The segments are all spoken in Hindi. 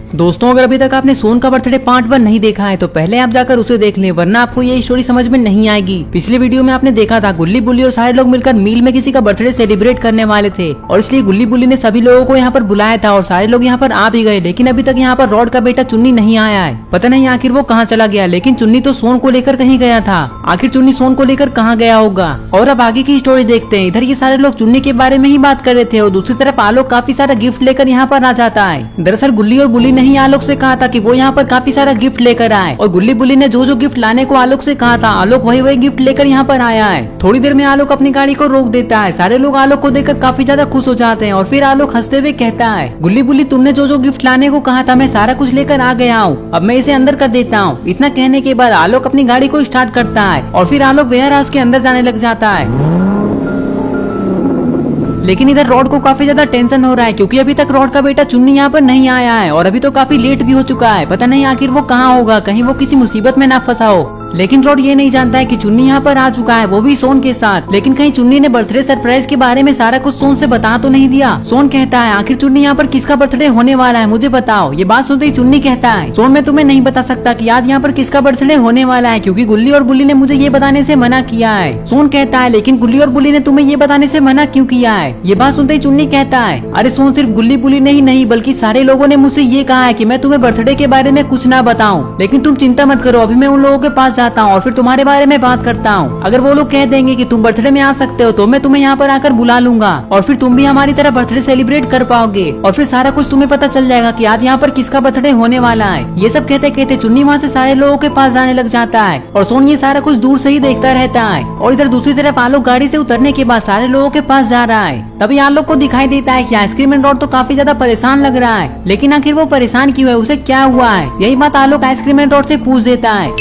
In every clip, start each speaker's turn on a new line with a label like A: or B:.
A: दोस्तों, अगर अभी तक आपने सोन का बर्थडे पार्ट 1 नहीं देखा है तो पहले आप जाकर उसे देख लें, वरना आपको ये स्टोरी समझ में नहीं आएगी। पिछले वीडियो में आपने देखा था गुल्ली बुल्ली और सारे लोग मिलकर मील में किसी का बर्थडे सेलिब्रेट करने वाले थे और इसलिए गुल्ली बुल्ली ने सभी लोगों को यहाँ पर बुलाया था और सारे लोग यहाँ पर आ भी गए, लेकिन अभी तक यहाँ पर रॉड का बेटा चुन्नी नहीं आया है। पता नहीं आखिर वो कहाँ चला गया, लेकिन चुन्नी तो सोन को लेकर कहीं गया था। आखिर चुन्नी सोन को लेकर कहाँ गया होगा। और अब आगे की स्टोरी देखते हैं। इधर ये सारे लोग चुन्नी के बारे में ही बात कर रहे थे और दूसरी तरफ आलोक काफी सारा गिफ्ट लेकर यहाँ पर आ जाता है। दरअसल गुल्ली और बुल्ली ने ही आलोक से कहा था कि वो यहाँ पर काफी सारा गिफ्ट लेकर आए और गुल्ली बुल्ली ने जो गिफ्ट लाने को आलोक से कहा था, आलोक वही गिफ्ट लेकर यहाँ पर आया है। थोड़ी देर में आलोक अपनी गाड़ी को रोक देता है। सारे लोग आलोक को देखकर काफी ज्यादा खुश हो जाते हैं और फिर आलोक हंसते हुए कहता है, गुल्ली बुल्ली तुमने जो गिफ्ट लाने को कहा था मैं सारा कुछ लेकर आ गया हूँ, अब मैं इसे अंदर कर देता हूँ। इतना कहने के बाद आलोक अपनी गाड़ी को स्टार्ट करता है और फिर आलोक वेयर हाउस के अंदर जाने लग जाता है। लेकिन इधर रॉड को काफी ज्यादा टेंशन हो रहा है क्योंकि अभी तक रॉड का बेटा चुन्नी यहाँ पर नहीं आया है और अभी तो काफी लेट भी हो चुका है। पता नहीं आखिर वो कहाँ होगा, कहीं वो किसी मुसीबत में ना फंसा हो। लेकिन रॉड ये नहीं जानता है कि चुन्नी यहाँ पर आ चुका है, वो भी सोन के साथ। लेकिन कहीं चुन्नी ने बर्थडे सरप्राइज के बारे में सारा कुछ सोन से बता तो नहीं दिया। सोन कहता है, आखिर चुन्नी यहाँ पर किसका बर्थडे होने वाला है मुझे बताओ। ये बात सुनते ही चुन्नी कहता है, सोन मैं तुम्हें नहीं बता सकता कि आज यहाँ पर किसका बर्थडे होने वाला है क्योंकि गुल्ली और बुल्ली ने मुझे ये बताने से मना किया है। सोन कहता है, लेकिन गुल्ली और बुल्ली ने तुम्हें ये बताने से मना क्यों किया है। ये बात सुनते ही चुन्नी कहता है, अरे सोन सिर्फ गुल्ली बुल्ली ने ही नहीं बल्कि सारे लोगों ने मुझसे ये कहा है कि मैं तुम्हें बर्थडे के बारे में कुछ ना बताऊं। लेकिन तुम चिंता मत करो, अभी मैं उन लोगों के पास जाता हूँ और फिर तुम्हारे बारे में बात करता हूँ। अगर वो लोग कह देंगे कि तुम बर्थडे में आ सकते हो तो मैं तुम्हें यहाँ पर आकर बुला लूंगा और फिर तुम भी हमारी तरह बर्थडे सेलिब्रेट कर पाओगे और फिर सारा कुछ तुम्हें पता चल जाएगा कि आज यहाँ पर किसका बर्थडे होने वाला है। ये सब कहते कहते चुन्नी वहाँ से सारे लोगों के पास जाने लग जाता है और सोन ये सारा कुछ दूर से ही देखता रहता है। और इधर दूसरी तरफ आलोक गाड़ी से उतरने के बाद सारे लोगों के पास जा रहा है। तभी आलोक को दिखाई देता है कि आइसक्रीम एंड रॉड तो काफी ज्यादा परेशान लग रहा है, लेकिन आखिर वो परेशान क्यों है, उसे क्या हुआ है। यही बात आलोक आइसक्रीम एंड रॉड से पूछ देता है।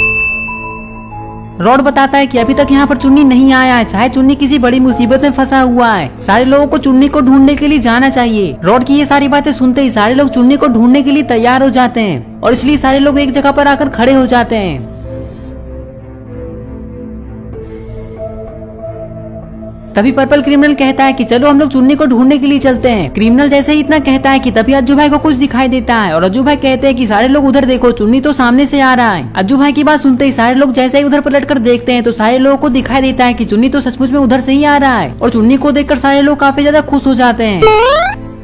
A: रॉड बताता है कि अभी तक यहाँ पर चुन्नी नहीं आया है, शायद चुन्नी किसी बड़ी मुसीबत में फंसा हुआ है। सारे लोगों को चुन्नी को ढूंढने के लिए जाना चाहिए। रॉड की ये सारी बातें सुनते ही सारे लोग चुन्नी को ढूंढने के लिए तैयार हो जाते हैं और इसलिए सारे लोग एक जगह पर आकर खड़े हो जाते हैं। तभी पर्पल क्रिमिनल कहता है कि चलो हम लोग चुन्नी को ढूंढने के लिए चलते हैं। क्रिमिनल जैसे ही इतना कहता है कि तभी अज्जू भाई को कुछ दिखाई देता है और अज्जू भाई कहते हैं कि सारे लोग उधर देखो, चुन्नी तो सामने से आ रहा है। अज्जू भाई की बात सुनते ही सारे लोग जैसे ही उधर पलटकर देखते हैं तो सारे लोगों को दिखाई देता है कि चुन्नी तो सचमुच में उधर से ही आ रहा है और चुन्नी को देखकर सारे लोग काफी ज्यादा खुश हो जाते हैं।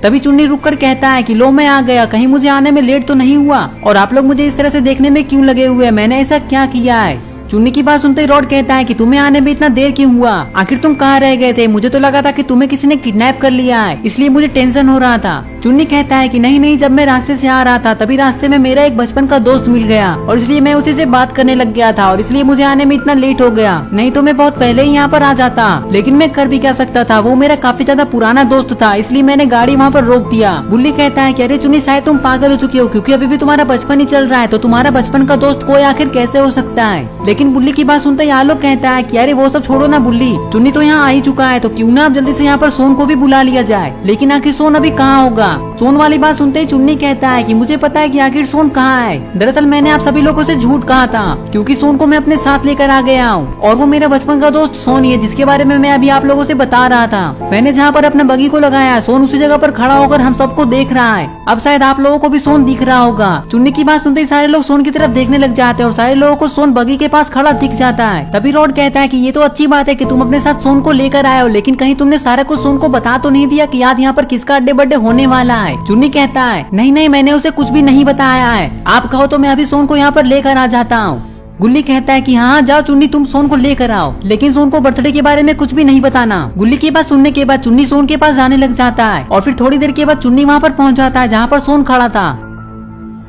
A: तभी चुन्नी रुककर कहता है कि लो मैं आ गया, कहीं मुझे आने में लेट तो नहीं हुआ और आप लोग मुझे इस तरह से देखने में क्यों लगे हुए हैं, मैंने ऐसा क्या किया है। चुन्नी की बात सुनते ही रॉड कहता है कि तुम्हें आने में इतना देर क्यों हुआ, आखिर तुम कहाँ रह गए थे, मुझे तो लगा था कि तुम्हें किसी ने किडनैप कर लिया है इसलिए मुझे टेंशन हो रहा था। चुन्नी कहता है कि नहीं, जब मैं रास्ते से आ रहा था तभी रास्ते में मेरा एक बचपन का दोस्त मिल गया और इसलिए मैं उसी से बात करने लग गया था और इसलिए मुझे आने में इतना लेट हो गया, नहीं तो मैं बहुत पहले ही यहाँ पर आ जाता। लेकिन मैं कर भी क्या सकता था, वो मेरा काफी ज्यादा पुराना दोस्त था इसलिए मैंने गाड़ी वहाँ पर रोक दिया। बुल्ली कहता है कि अरे चुन्नी शायद तुम पागल हो चुकी हो क्योंकि अभी भी तुम्हारा बचपन ही चल रहा है, तो तुम्हारा बचपन का दोस्त कोई आखिर कैसे हो सकता है। लेकिन बुल्ली की बात सुनते आलोक कहता है कि अरे वो सब छोड़ो ना बुल्ली, चुन्नी तो यहाँ आ ही चुका है तो क्यों ना अब जल्दी से यहाँ पर सोन को भी बुला लिया जाए। लेकिन आखिर सोन अभी कहाँ होगा। सोन वाली बात सुनते ही चुन्नी कहता है कि मुझे पता है कि आखिर सोन कहाँ है। दरअसल मैंने आप सभी लोगों से झूठ कहा था क्योंकि सोन को मैं अपने साथ लेकर आ गया हूँ और वो मेरा बचपन का दोस्त सोन है जिसके बारे में मैं अभी आप लोगों से बता रहा था। मैंने जहाँ पर अपने बगी को लगाया सोन उसी जगह पर खड़ा होकर हम सबको देख रहा है। अब शायद आप लोगों को भी सोन दिख रहा होगा। चुन्नी की बात सुनते ही सारे लोग सोन की तरफ देखने लग जाते हैं और सारे लोगों को सोन बगी के पास खड़ा दिख जाता है। तभी रॉड कहता है कि ये तो अच्छी बात है कि तुम अपने साथ सोन को लेकर आए हो, लेकिन कहीं तुमने सारा कुछ सोन को बता तो नहीं दिया कि आज यहाँ पर किसका बर्थडे होने वाला है। चुन्नी कहता है नहीं, मैंने उसे कुछ भी नहीं बताया है, आप कहो तो मैं अभी सोन को यहाँ पर लेकर आ जाता हूँ। गुल्ली कहता है कि हाँ जाओ चुन्नी, तुम सोन को लेकर आओ, लेकिन सोन को बर्थडे के बारे में कुछ भी नहीं बताना। गुल्ली की बात सुनने के बाद चुन्नी सोन के पास जाने लग जाता है और फिर थोड़ी देर के बाद चुन्नी वहाँ पर पहुँच जाता है जहाँ पर सोन खड़ा था।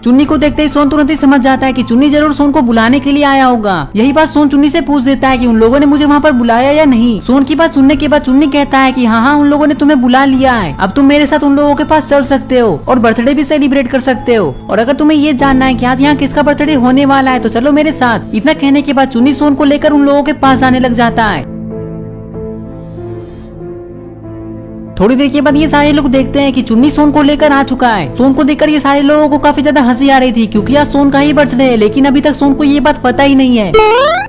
A: चुन्नी को देखते ही सोन तुरंत ही समझ जाता है कि चुन्नी जरूर सोन को बुलाने के लिए आया होगा। यही बात सोन चुन्नी से पूछ देता है कि उन लोगों ने मुझे वहाँ पर बुलाया या नहीं। सोन की बात सुनने के बाद चुन्नी कहता है कि हाँ उन लोगों ने तुम्हें बुला लिया है, अब तुम मेरे साथ उन लोगों के पास चल सकते हो और बर्थडे भी सेलिब्रेट कर सकते हो। और अगर तुम्हें ये जानना है कि आज यहाँ किसका बर्थडे होने वाला है तो चलो मेरे साथ। इतना कहने के बाद चुन्नी सोन को लेकर उन लोगों के पास जाने लग जाता है। थोड़ी देर के बाद ये सारे लोग देखते हैं कि चुन्नी सोन को लेकर आ चुका है। सोन को देखकर ये सारे लोगों को काफी ज्यादा हंसी आ रही थी क्योंकि आज सोन का ही बर्थडे है, लेकिन अभी तक सोन को ये बात पता ही नहीं है।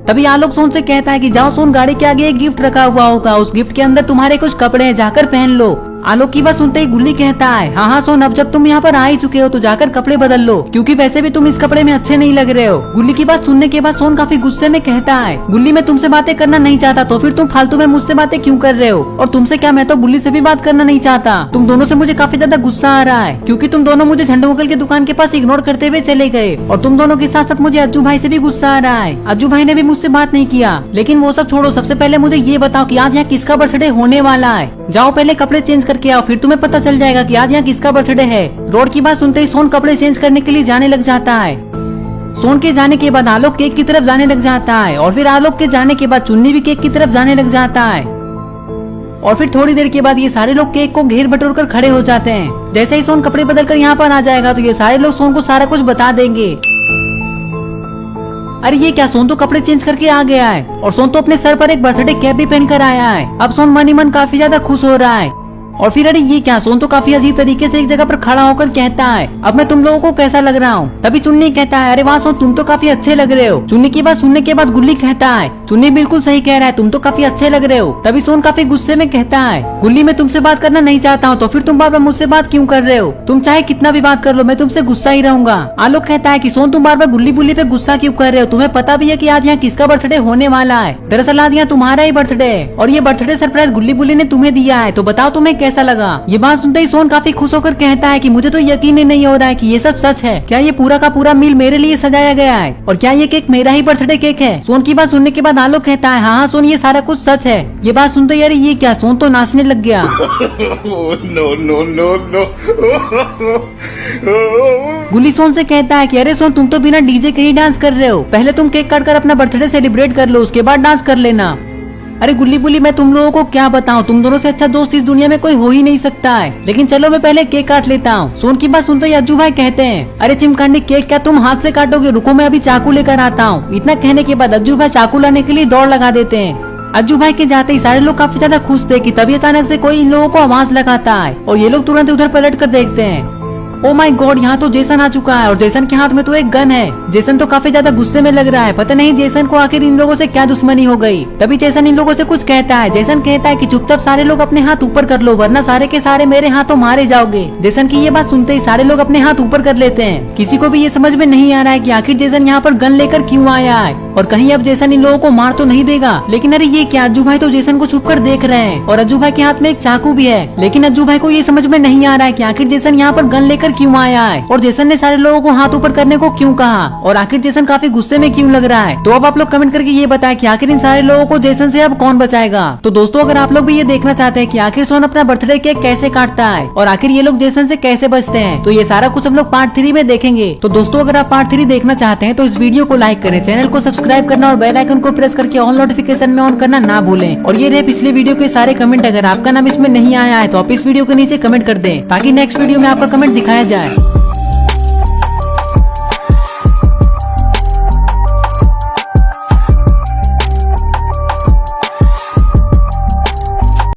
A: तभी आलोक सोन से कहता है कि जाओ सोन, गाड़ी के आगे एक गिफ्ट रखा हुआ होगा, उस गिफ्ट के अंदर तुम्हारे कुछ कपड़े हैं, जाकर पहन लो। आलोक की बात सुनते ही गुल्ली कहता है, हाँ हाँ सोन, अब जब तुम यहाँ पर आ ही चुके हो तो जाकर कपड़े बदल लो, क्योंकि वैसे भी तुम इस कपड़े में अच्छे नहीं लग रहे हो। गुल्ली की बात सुनने के बाद सोन काफी गुस्से में कहता है, गुल्ली मैं तुमसे बातें करना नहीं चाहता, तो फिर तुम फालतू में मुझसे बातें क्यों कर रहे हो? और तुमसे क्या, मैं तो गुल्ली से भी बात करना नहीं चाहता। तुम दोनों से मुझे काफी ज्यादा गुस्सा आ रहा है, क्योंकि तुम दोनों मुझे झंडू अंकल की दुकान के पास इग्नोर करते हुए चले गए, और तुम दोनों के साथ साथ मुझे अज्जू भाई से भी गुस्सा आ रहा है। अज्जू भाई ने भी मुझसे बात नहीं किया, लेकिन वो सब छोड़ो, सबसे पहले मुझे ये बताओ कि आज यहाँ किसका बर्थडे होने वाला है। जाओ पहले कपड़े चेंज करके आओ, फिर तुम्हें पता चल जाएगा कि आज यहाँ किसका बर्थडे है। रोड की बात सुनते ही सोन कपड़े चेंज करने के लिए जाने लग जाता है। सोन के जाने के बाद आलोक केक की तरफ जाने लग जाता है, और फिर आलोक के जाने के बाद चुन्नी भी केक की तरफ जाने लग जाता है। और फिर थोड़ी देर के बाद ये सारे लोग केक को घेर बटोर कर खड़े हो जाते हैं। जैसे ही सोन कपड़े बदल कर यहाँ पर आ जाएगा तो ये सारे लोग सोन को सारा कुछ बता देंगे। अरे ये क्या, सोन तो कपड़े चेंज करके आ गया है, और सोन तो अपने सर पर एक बर्थडे कैप भी पहन कर आया है। अब सोन मन ही मन काफी ज्यादा खुश हो रहा है। और फिर अरे ये क्या, सोन तो काफी अजीब तरीके से एक जगह पर खड़ा होकर कहता है, अब मैं तुम लोगों को कैसा लग रहा हूँ? तभी चुन्नी कहता है, अरे वाह सोन, तुम तो काफी अच्छे लग रहे हो। चुन्नी की बात सुनने के बाद गुल्ली कहता है, चुन्नी बिल्कुल सही कह रहा है, तुम तो काफी अच्छे लग रहे हो। तभी सोन काफी गुस्से में कहता है, गुल्ली मैं तुमसे बात करना नहीं चाहता हूँ, तो फिर तुम बार बार मुझसे बात क्यों कर रहे हो? तुम चाहे कितना भी बात कर लो, मैं तुमसे गुस्सा ही रहूंगा। आलोक कहता है कि सोन तुम बार बार गुल्ली बुल्ली पे गुस्सा क्यों कर रहे हो? तुम्हें पता भी है कि आज यहाँ किसका बर्थडे होने वाला है? दरअसल आज यहाँ तुम्हारा ही बर्थडे है, और ये बर्थडे सरप्राइज गुल्ली बुल्ली ने तुम्हें दिया है, तो बताओ तुम्हें कैसा लगा? ये बात सुनते ही सोन काफी खुश होकर कहता है कि मुझे तो यकीन ही नहीं हो रहा है कि ये सब सच है। क्या ये पूरा का पूरा मील मेरे लिए सजाया गया है? और क्या ये केक मेरा ही बर्थडे केक है? सोन की बात सुनने के बाद आलोक कहता है, हाँ हाँ सोन, ये सारा कुछ सच है। ये बात सुनते यार ये क्या, सोन तो नाचने लग गया। गुल्ली सोन से कहता है कि अरे सोन, तुम तो बिना डीजे के ही डांस कर रहे हो, पहले तुम केक काट कर अपना बर्थडे सेलिब्रेट कर लो, उसके बाद डांस कर लेना। अरे गुल्ली बुल्ली, मैं तुम लोगों को क्या बताऊं, तुम दोनों से अच्छा दोस्त इस दुनिया में कोई हो ही नहीं सकता है। लेकिन चलो मैं पहले केक काट लेता हूँ। सोन की बात सुनते ही अज्जू भाई कहते हैं, अरे चिमकांडी, केक क्या तुम हाथ से काटोगे? रुको मैं अभी चाकू लेकर आता हूँ। इतना कहने के बाद अज्जू भाई चाकू लाने के लिए दौड़ लगा देते हैं। अज्जू भाई के जाते ही सारे लोग काफी ज्यादा खुश थे कि तभी अचानक से कोई इन लोगों को आवाज लगाता है, और ये लोग तुरंत उधर पलट कर देखते हैं। ओ माय गॉड, यहाँ तो जेसन आ चुका है, और जेसन के हाथ में तो एक गन है। जेसन तो काफी ज्यादा गुस्से में लग रहा है, पता नहीं जेसन को आखिर इन लोगों से क्या दुश्मनी हो गई। तभी जेसन इन लोगों से कुछ कहता है। जेसन कहता है कि चुपचाप सारे लोग अपने हाथ ऊपर कर लो, वरना सारे के सारे मेरे हाथों मारे जाओगे। जेसन की ये बात सुनते ही सारे लोग अपने हाथ ऊपर कर लेते हैं। किसी को भी ये समझ में नहीं आ रहा है कि आखिर जेसन यहाँ पर गन लेकर क्यों आया है, और कहीं अब जेसन इन लोगों को मार तो नहीं देगा। लेकिन अरे ये क्या, अज्जू भाई तो जेसन को छुप कर देख रहे हैं, और अज्जू भाई के हाथ में एक चाकू भी है। लेकिन अज्जू भाई को ये समझ में नहीं आ रहा है कि आखिर जेसन यहाँ पर गन लेकर क्यों आया है, और जेसन ने सारे लोगों को हाथ ऊपर करने को क्यों कहा, और आखिर जेसन काफी गुस्से में क्यों लग रहा है। तो अब आप लोग कमेंट करके ये बताएं कि आखिर इन सारे लोगों को जेसन से अब कौन बचाएगा। तो दोस्तों, अगर आप लोग भी ये देखना चाहते हैं कि आखिर सोन अपना बर्थडे केक कैसे काटता है, और आखिर ये लोग जेसन से कैसे बचते हैं, तो ये सारा कुछ हम लोग पार्ट 3 में देखेंगे। तो दोस्तों, अगर आप पार्ट 3 देखना चाहते हैं तो इस वीडियो को लाइक करें, चैनल को सब्सक्राइब करना और बेल आइकन को प्रेस करके ऑल नोटिफिकेशन में ऑन करना ना भूलें। और ये रहे पिछले वीडियो के सारे कमेंट, अगर आपका नाम इसमें नहीं आया है तो आप इस वीडियो के नीचे कमेंट कर दें, ताकि नेक्स्ट वीडियो में आपका कमेंट दिखाया जाए।